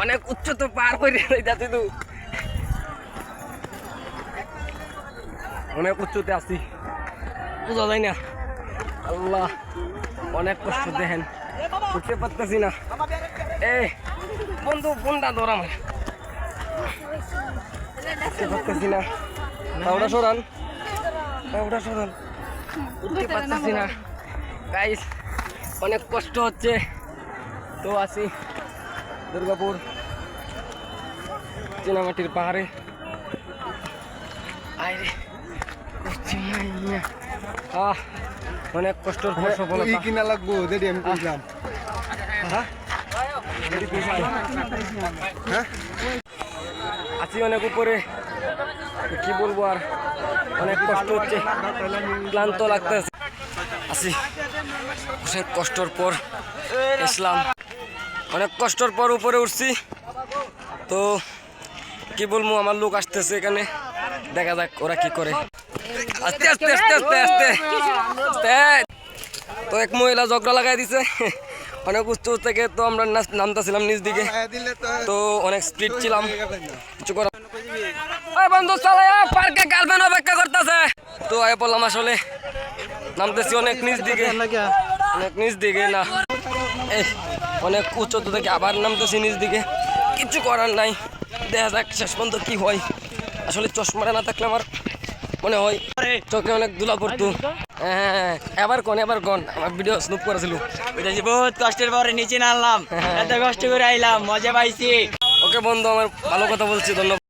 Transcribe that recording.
অনেক উচ্চ তো পার করে যাচ্ছি তো অনেক উচ্চতে আছি বোঝা যায় না আল্লাহ অনেক কষ্ট দেখেন উঠতে পারতেছি না এ বন্ধু ফোনটা ধরা আমার উঠতে পারতেছি না ওটা সরান উঠতে পারতেছি না গাইস অনেক কষ্ট হচ্ছে তো আছি দুর্গাপুর চীনামাটির পাহাড়ে অনেক কষ্টের পর সফলতা কিনা লাগবো যদি আমি বুঝলাম আছি অনেক উপরে কি বলবো আর অনেক কষ্ট হচ্ছে ক্লান্ত লাগতেছে আছি অনেক কষ্টর পর ইসলাম অনেক কষ্টর পর উপরে উঠছি তো কি বলবো আমার লোক আসতেছে এখানে দেখা যাক ওরা কি করে আস্তে আস্তে আস্তে আস্তে আস্তে তো এক মহিলা ঝগড়া লাগাই দিছে অনেক উচ্চ থেকে তো আমরা নামতেছিলাম নিচ দিকে তো অনেক স্পিড ছিলাম কিছু করার বন্ধু চলে পার্কে গার্লফ্রেন্ড অপেক্ষা করতেছে তো আয় বললাম আসলে নামতেছি অনেক নিচ দিকে না এই অনেক উচ্চ থেকে আবার নামতেছি নিচ দিকে কিছু করার নাই দেখা যাক শেষ পর্যন্ত কি হয় আসলে চশমাটা না থাকলে আমার মনে হয় চোখে অনেক ধুলা পড়তো হ্যাঁ এবার কোন আমার ভিডিও স্নুপ করেছিল বহুত কষ্টের পরে নিচে নামলাম এত কষ্ট করে আইলাম মজা পাইছি ওকে বন্ধু আমার ভালো কথা বলছি ধন্যবাদ।